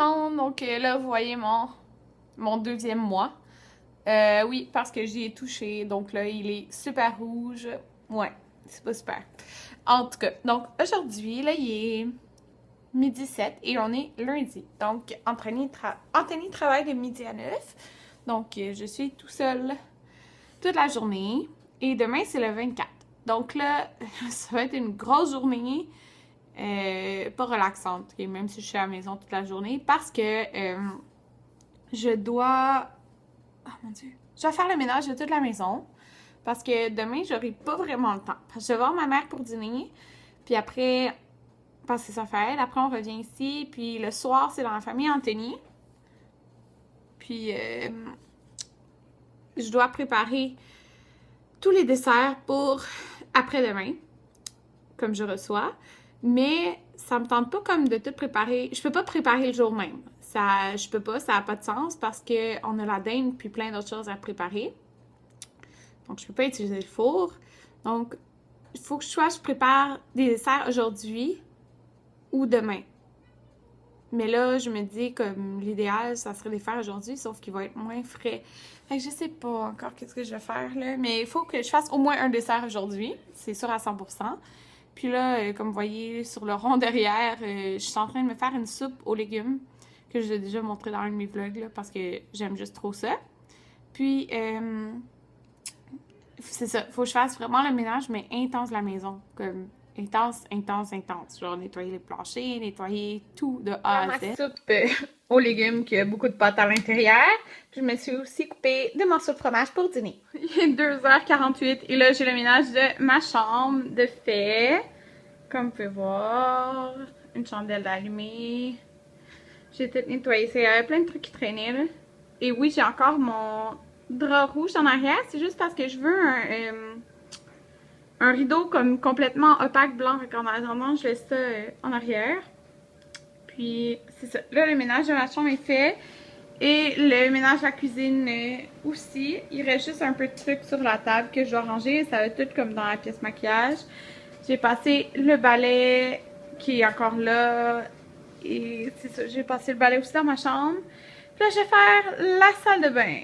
monde! Donc là, vous voyez mon deuxième mois. Oui, parce que j'y ai touché. Donc là, il est super rouge. Ouais, c'est pas super. En tout cas, donc aujourd'hui, là, il est midi 7 et on est lundi. Donc, Anthony travaille de midi à 9. Donc, je suis tout seul toute la journée. Et demain, c'est le 24. Donc là, ça va être une grosse journée. Pas relaxante, okay? Même si je suis à la maison toute la journée, parce que je dois... Oh mon Dieu! Je dois faire le ménage de toute la maison, parce que demain, j'aurai pas vraiment le temps. Parce que je vais voir ma mère pour dîner, puis après, passer sa fête, après on revient ici, puis le soir, c'est dans la famille Anthony. Puis, je dois préparer tous les desserts pour après-demain, comme je reçois. Mais ça me tente pas comme de tout préparer. Je peux pas préparer le jour même. Je peux pas, ça n'a pas de sens parce qu'on a la dinde puis plein d'autres choses à préparer. Donc, je peux pas utiliser le four. Donc, il faut que je prépare des desserts aujourd'hui ou demain. Mais là, je me dis comme l'idéal, ça serait de les faire aujourd'hui, sauf qu'il va être moins frais. Fait que je sais pas encore qu'est-ce que je vais faire, là. Mais il faut que je fasse au moins un dessert aujourd'hui. C'est sûr à 100%. Puis là, comme vous voyez sur le rond derrière, je suis en train de me faire une soupe aux légumes que je l'ai déjà montré dans un de mes vlogs, là, parce que j'aime juste trop ça. Puis, c'est ça. Faut que je fasse vraiment le ménage, mais intense la maison. Comme intense, intense, intense. Genre nettoyer les planchers, nettoyer tout de A à Z. Ma soupe aux légumes qui a beaucoup de pâte à l'intérieur. Puis je me suis aussi coupé de morceaux de fromage pour dîner. Il est 2h48 et là j'ai le ménage de ma chambre de fait. Comme vous pouvez voir, une chandelle allumée. J'ai tout nettoyé. Il y avait plein de trucs qui traînaient là. Et oui, j'ai encore mon drap rouge en arrière. C'est juste parce que je veux un rideau comme complètement opaque blanc. En attendant, je laisse ça en arrière. Puis, c'est ça. Là, le ménage de ma chambre est fait. Et le ménage de la cuisine aussi. Il reste juste un peu de trucs sur la table que je dois ranger. Ça va tout comme dans la pièce maquillage. J'ai passé le balai qui est encore là. Et c'est ça. J'ai passé le balai aussi dans ma chambre. Puis là, je vais faire la salle de bain.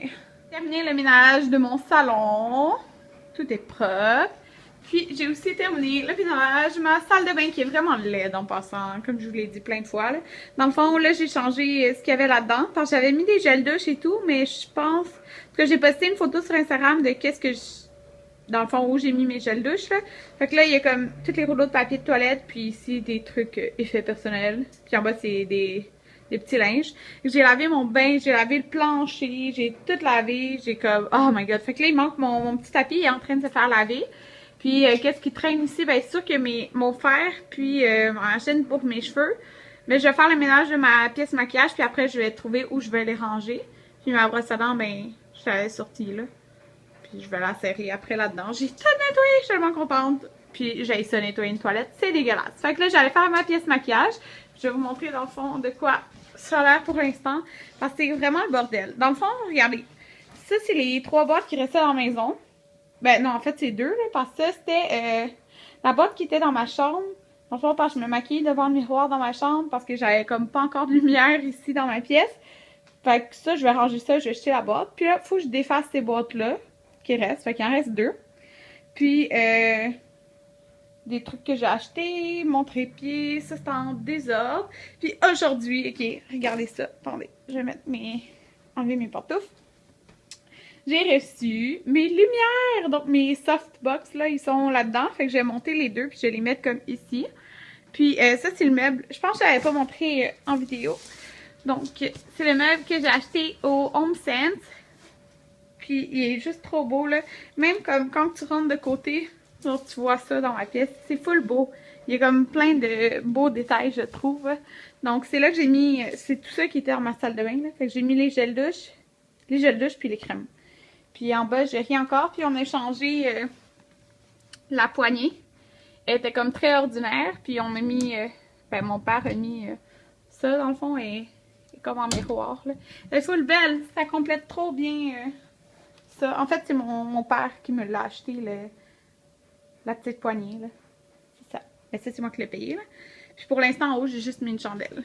Terminer le ménage de mon salon. Tout est propre. Puis j'ai aussi terminé le ménage de ma salle de bain qui est vraiment laide en passant, comme je vous l'ai dit plein de fois. Là. Dans le fond, là, j'ai changé ce qu'il y avait là-dedans. Parce que j'avais mis des gels douche et tout, mais je pense que j'ai posté une photo sur Instagram de qu'est-ce que dans le fond où j'ai mis mes gels douche. Là. Fait que là, il y a comme tous les rouleaux de papier de toilette, puis ici des trucs effets personnels. Puis en bas, c'est des petits linges. J'ai lavé mon bain, j'ai lavé le plancher, j'ai tout lavé. J'ai comme, oh my god. Fait que là, il manque mon petit tapis, il est en train de se faire laver. Puis, qu'est-ce qui traîne ici? Ben, c'est sûr que mon fer, puis ma chaîne pour mes cheveux. Mais je vais faire le ménage de ma pièce maquillage, puis après, je vais trouver où je vais les ranger. Puis ma brosse à dents, ben, je l'avais sortie là. Puis je vais la serrer après là-dedans. J'ai tout nettoyé, je suis tellement contente. Puis j'ai ça nettoyer une toilette, c'est dégueulasse. Fait que là, j'allais faire ma pièce maquillage. Je vais vous montrer dans le fond de quoi ça a l'air pour l'instant. Parce que c'est vraiment le bordel. Dans le fond, regardez. Ça, c'est les 3 boîtes qui restaient dans la maison. Ben non, en fait, c'est 2, là, parce que ça, c'était la boîte qui était dans ma chambre. Dans le fond, parce que je me maquille devant le miroir dans ma chambre, parce que j'avais comme pas encore de lumière ici dans ma pièce. Fait que ça, je vais ranger ça, je vais jeter la boîte. Puis là, il faut que je défasse ces boîtes-là qui restent. Fait qu'il en reste 2. Puis, des trucs que j'ai achetés, mon trépied, ça c'est en désordre. Puis aujourd'hui, ok, regardez ça. Attendez, je vais mettre enlever mes pantoufles. J'ai reçu mes lumières, donc mes softbox là, ils sont là-dedans. Fait que je vais monter les 2 puis je vais les mettre comme ici. Puis ça c'est le meuble, je pense que je l'avais pas montré en vidéo. Donc c'est le meuble que j'ai acheté au HomeSense. Puis il est juste trop beau là. Même comme quand tu rentres de côté, genre, tu vois ça dans ma pièce, c'est full beau. Il y a comme plein de beaux détails je trouve. Donc c'est là que j'ai mis, c'est tout ça qui était dans ma salle de bain là. Fait que j'ai mis les gels douche puis les crèmes. Puis en bas, j'ai rien encore. Puis on a changé la poignée. Elle était comme très ordinaire. Puis on a mis... ben mon père a mis ça dans le fond et comme en miroir. Là. Elle est full belle. Ça complète trop bien ça. En fait, c'est mon père qui me l'a acheté, la petite poignée. C'est ça. Mais ça, c'est moi qui l'ai payé. Là. Puis pour l'instant, en haut, j'ai juste mis une chandelle.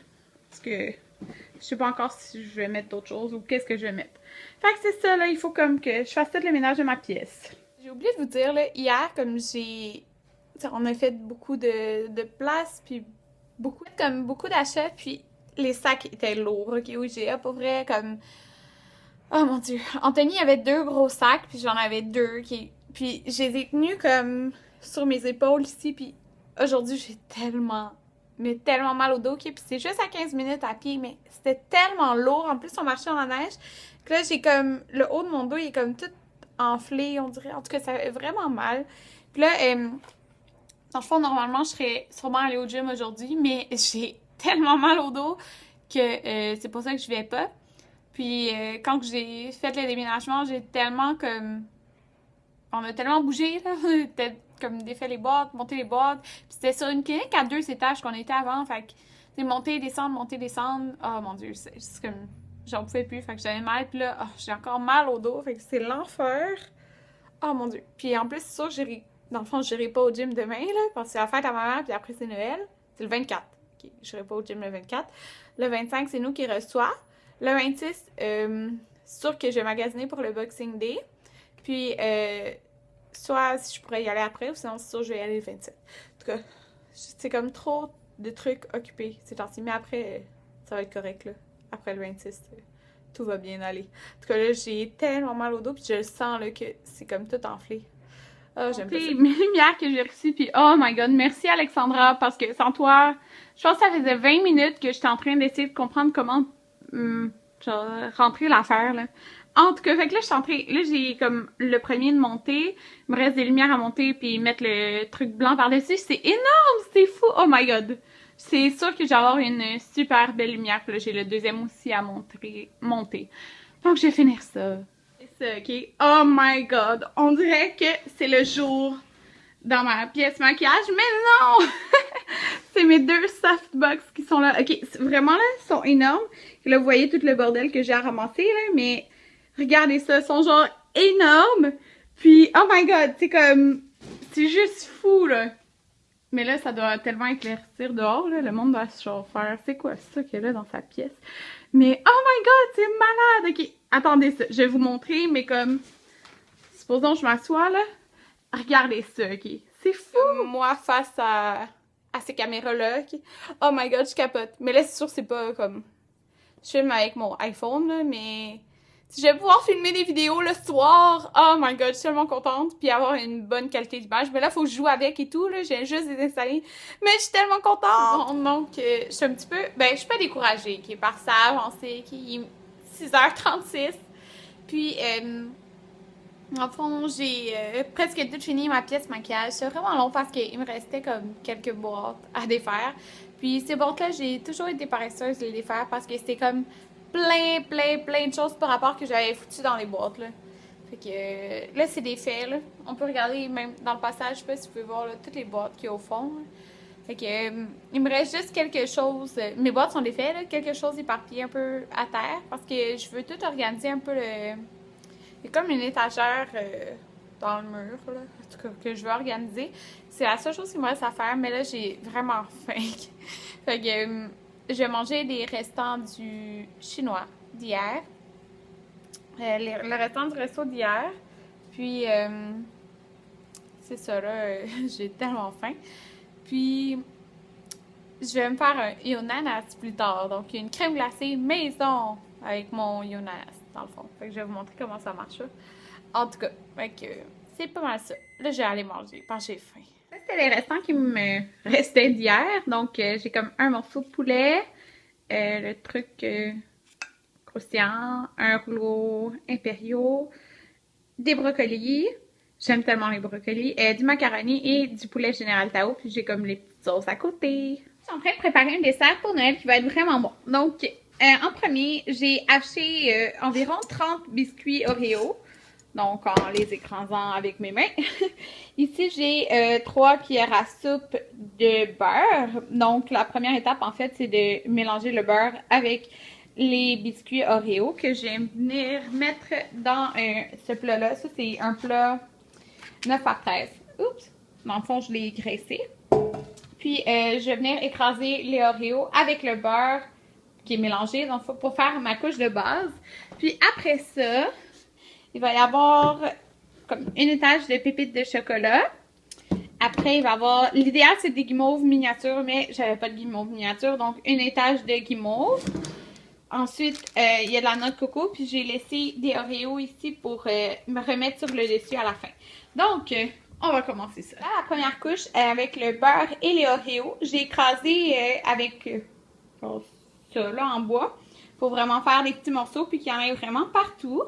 Parce que Je sais pas encore si je vais mettre d'autres choses ou qu'est-ce que je vais mettre. Fait que c'est ça, là, il faut comme que je fasse tout le ménage de ma pièce. J'ai oublié de vous dire, là, hier, comme j'ai... on a fait beaucoup de place, puis beaucoup d'achats, puis les sacs étaient lourds, ok, oui, j'ai pour vrai, comme... Oh mon Dieu. Anthony avait 2 gros sacs, puis j'en avais 2, puis je les ai tenus comme sur mes épaules ici, puis aujourd'hui, j'ai mais tellement mal au dos, ok, puis c'est juste à 15 minutes à pied, mais c'était tellement lourd, en plus on marchait dans la neige, que là, j'ai comme, le haut de mon dos, il est comme tout enflé, on dirait, en tout cas, ça fait vraiment mal. Puis là, dans le fond, normalement, je serais sûrement allée au gym aujourd'hui, mais j'ai tellement mal au dos que c'est pour ça que je vais pas. Puis quand j'ai fait le déménagement, j'ai tellement comme... On a tellement bougé, là. On a comme défait les boîtes, monté les boîtes. Puis c'était sur une clinique à 2 étages qu'on était avant. Fait que, c'est monter, descendre. Oh mon Dieu, c'est comme... J'en pouvais plus. Fait que j'avais mal. Puis là, j'ai encore mal au dos. Fait que c'est l'enfer. Oh mon Dieu. Puis en plus, c'est sûr, dans le fond, je n'irai pas au gym demain, là. Parce que c'est la fête à ma mère, puis après, c'est Noël. C'est le 24. Ok, je n'irai pas au gym le 24. Le 25, c'est nous qui reçoit. Le 26, c'est sûr que je vais magasiner pour le Boxing Day. Puis, soit si je pourrais y aller après, ou sinon, c'est sûr que je vais y aller le 27. En tout cas, c'est comme trop de trucs occupés ces temps-ci. Mais après, ça va être correct, là. Après le 26, tout va bien aller. En tout cas, là, j'ai tellement mal au dos, puis je le sens, là, que c'est comme tout enflé. Oh, j'aime pas ça. Mes lumières que j'ai reçues, puis oh my god, merci Alexandra, parce que sans toi, je pense que ça faisait 20 minutes que j'étais en train d'essayer de comprendre comment genre, rentrer l'affaire, là. En tout cas, fait que là, je suis entrée, là, j'ai comme le premier de monter, il me reste des lumières à monter, puis mettre le truc blanc par-dessus, c'est énorme, c'est fou, oh my god. C'est sûr que je vais avoir une super belle lumière, puis là, j'ai le deuxième aussi à monter. Donc, je vais finir ça. C'est ça, ok? Oh my god, on dirait que c'est le jour dans ma pièce maquillage, mais non! C'est mes 2 softbox qui sont là. Ok, vraiment là, ils sont énormes. Et là, vous voyez tout le bordel que j'ai à ramasser là, mais regardez ça, ils sont genre énormes. Puis, oh my god, c'est comme, c'est juste fou là. Mais là, ça doit tellement éclaircir dehors là, le monde doit se genre faire, c'est quoi ça qu'il y a là dans sa pièce? Mais, oh my god, c'est malade! Ok, attendez ça, je vais vous montrer, mais comme, supposons que je m'assois là. Regardez ça, ok? C'est fou! Moi, face à ces caméras-là, ok? Oh my god, je capote. Mais là, c'est sûr, c'est pas comme... Je filme avec mon iPhone, là, mais... Si je vais pouvoir filmer des vidéos le soir, oh my god, je suis tellement contente. Puis avoir une bonne qualité d'image. Mais là, faut que je joue avec et tout, là. J'ai juste les installer. Mais je suis tellement contente! Bon, donc, je suis un petit peu... Ben, je suis pas découragée, ok? Par ça, avancé, qui est 6h36. Puis, en fond, j'ai presque tout fini ma pièce maquillage. C'est vraiment long parce qu'il me restait comme quelques boîtes à défaire. Puis ces boîtes-là, j'ai toujours été paresseuse de les défaire parce que c'était comme plein de choses par rapport que j'avais foutu dans les boîtes, là. Fait que là, c'est défait, là. On peut regarder même dans le passage, je sais pas si vous pouvez voir là, toutes les boîtes qu'il y a au fond, là. Fait que il me reste juste quelque chose. Mes boîtes sont défaites, là. Quelque chose éparpillé un peu à terre parce que je veux tout organiser un peu le... Il y a comme une étagère dans le mur, là, en tout cas, que je veux organiser. C'est la seule chose qui me reste à faire, mais là, j'ai vraiment faim. Fait que je vais manger les restants du chinois d'hier. Le restant du resto d'hier. Puis, c'est ça, là, j'ai tellement faim. Puis, je vais me faire un Yonanas plus tard. Donc, il y a une crème glacée maison avec mon Yonanas, dans le fond. Fait que je vais vous montrer comment ça marche, là. En tout cas, fait que c'est pas mal ça. Là, je vais aller manger parce que j'ai faim. Ça, c'était les restants qui me restaient d'hier. Donc, j'ai comme un morceau de poulet, le truc croustillant, un rouleau impériaux, des brocolis. J'aime tellement les brocolis, du macaroni et du poulet Général Tao. Puis j'ai comme les petites sauces à côté. Je suis en train de préparer un dessert pour Noël qui va être vraiment bon. Donc, en premier, j'ai acheté environ 30 biscuits Oreo. Donc, en les écrasant avec mes mains. Ici, j'ai 3 cuillères à soupe de beurre. Donc, la première étape, en fait, c'est de mélanger le beurre avec les biscuits Oreo que je vais venir mettre dans ce plat-là. Ça, c'est un plat 9 à 13. Oups! Dans le fond, je l'ai graissé. Puis, je vais venir écraser les Oreos avec le beurre qui est mélangé, donc pour faire ma couche de base. Puis après ça, il va y avoir comme une étage de pépites de chocolat. Après, il va y avoir... L'idéal, c'est des guimauves miniatures, mais j'avais pas de guimauves miniatures, donc une étage de guimauve. Ensuite, il y a de la noix de coco, puis j'ai laissé des Oreos ici pour me remettre sur le dessus à la fin. Donc, on va commencer ça. Là, la première couche, avec le beurre et les Oreos, j'ai écrasé avec ça, là, en bois, pour vraiment faire des petits morceaux, puis qu'il y en ait vraiment partout.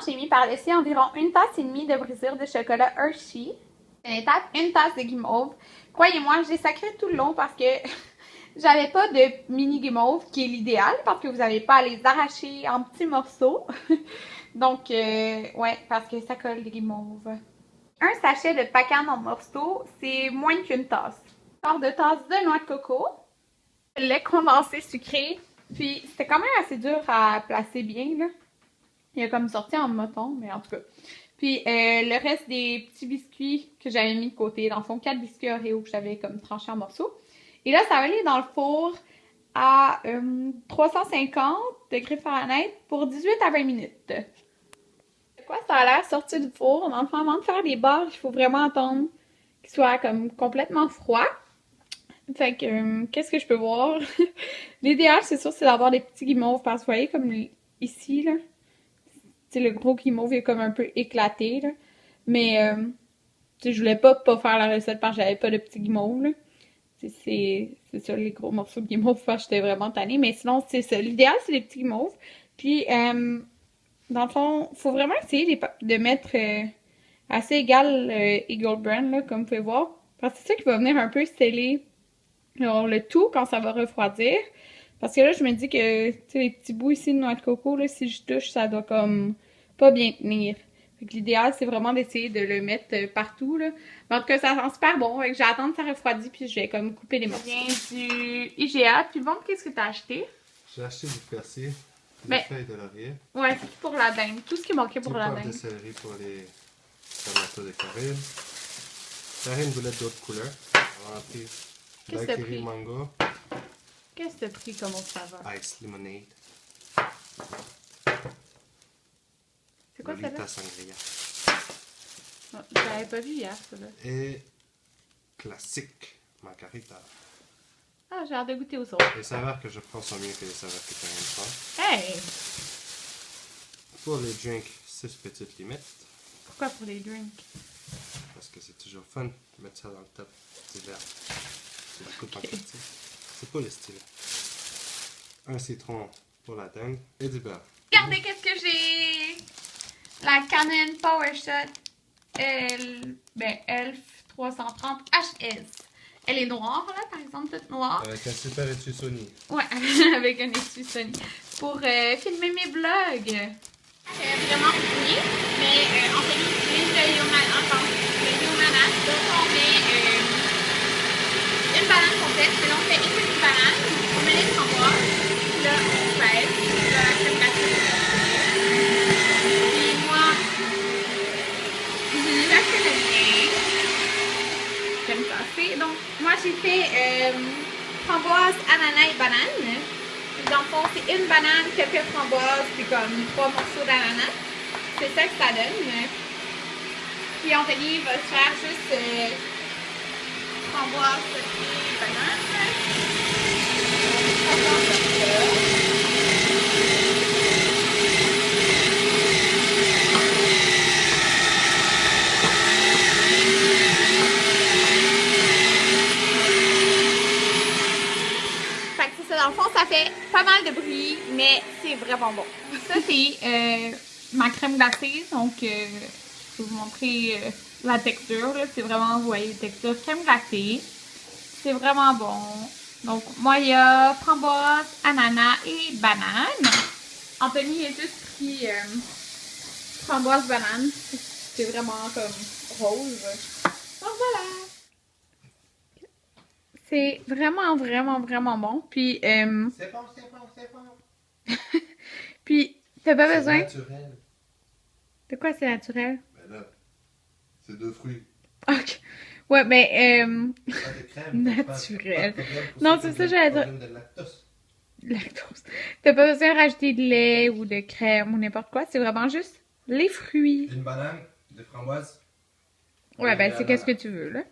J'ai mis par-dessus environ 1,5 tasses de brisure de chocolat Hershey. Une tasse de guimauve. Croyez-moi, j'ai sacré tout le long parce que j'avais pas de mini guimauve, qui est l'idéal, parce que vous n'avez pas à les arracher en petits morceaux. Donc, ouais, parce que ça colle les guimauves. Un sachet de pacane en morceaux, c'est moins qu'une tasse. Un quart de tasse de noix de coco. Le lait condensé sucré. Puis, c'était quand même assez dur à placer bien, là. Il a comme sorti en moton, mais en tout cas. Puis le reste des petits biscuits que j'avais mis de côté, dans le fond 4 biscuits Oreo que j'avais comme tranchés en morceaux. Et là, ça va aller dans le four à 350 degrés Fahrenheit pour 18 à 20 minutes. C'est quoi, ça a l'air sorti du four. Dans le fond, avant de faire les barres, il faut vraiment attendre qu'il soit comme complètement froid. Fait que, qu'est-ce que je peux voir? L'idéal, c'est sûr, c'est d'avoir des petits guimauves, parce que vous voyez, comme ici, là. Le gros guimauve est comme un peu éclaté, là. Mais, je voulais pas faire la recette parce que j'avais pas de petits guimauves, là. C'est ça, les gros morceaux de guimauve, parce que j'étais vraiment tannée. Mais sinon, c'est ça. L'idéal, c'est les petits guimauves. Puis, dans le fond, faut vraiment essayer de mettre assez égal Eagle Brand, là, comme vous pouvez voir. Parce que c'est ça qui va venir un peu sceller le tout quand ça va refroidir. Parce que là, je me dis que, tu sais, les petits bouts ici de noix de coco, là, si je touche, ça doit comme pas bien tenir. Fait que l'idéal, c'est vraiment d'essayer de le mettre partout, là. Mais en tout cas, ça sent super bon. Fait que je vais attendre que ça refroidisse, puis je vais comme couper les morceaux. Je viens du IGA. Puis bon, qu'est-ce que t'as acheté? J'ai acheté du persil, des feuilles de laurier. Ouais, c'est pour la dinde. Tout ce qui manquait pour la dinde. De céleri pour les tomates de Karine. Karine voulait d'autres couleurs. On a pris daiquiri mango. Qu'est-ce que t'as pris comme autre saveur? Ice lemonade. C'est quoi ça là? Sangria. Oh, je l'avais pas vu hier, ça là. Et classique margarita. Ah, j'ai hâte de goûter aux autres. Les saveurs que je prends sont mieux que les saveurs que Karine prend. Hey! Pour les drinks, 6 petites limites. Pourquoi pour les drinks? Parce que c'est toujours fun de mettre ça dans le top du verre. C'est beaucoup de quantité. C'est pas le style. Un citron pour la dinde et du beurre. Regardez qu'est-ce que j'ai! La Canon PowerShot ELPH 330 HS. Elle est noire là, par exemple, toute noire. Avec un super étui Sony. Ouais, avec un étui Sony. Pour filmer mes vlogs. C'est vraiment fouillé, mais on fait l'utilise le Yomana. Donc on met une banane complète, puis là on fait une banane, on met les framboises, puis là on pèse, puis là la crème glacée. Puis moi, j'ai déjà fait le mien. J'aime ça. Donc moi j'ai fait framboise, ananas et banane. Dans le fond, c'est une banane, quelques framboises, puis comme 3 morceaux d'ananas. C'est ça que ça donne. Puis Anthony va se faire juste framboise et banane. Dans le fond, ça fait pas mal de bruit, mais c'est vraiment bon. Ça, c'est ma crème glacée. Donc, je vais vous montrer la texture. C'est vraiment, vous voyez, texture crème glacée. C'est vraiment bon. Donc, moi, il y a framboise, ananas et banane. Anthony a juste pris framboise, banane. C'est vraiment comme rose. Donc, voilà. C'est vraiment, vraiment, vraiment bon. Puis, c'est bon. Puis, t'as pas besoin... C'est naturel. De quoi c'est naturel? Ben là, c'est 2 fruits. Ok. Ouais, mais... Pas de crème. naturel. Pas de Non, c'est ça, j'allais dire. de lactose. lactose. T'as pas besoin de rajouter de lait ou de crème ou n'importe quoi. C'est vraiment juste les fruits. Une banane, des framboises. Ouais, ben c'est qu'est-ce que tu veux, là.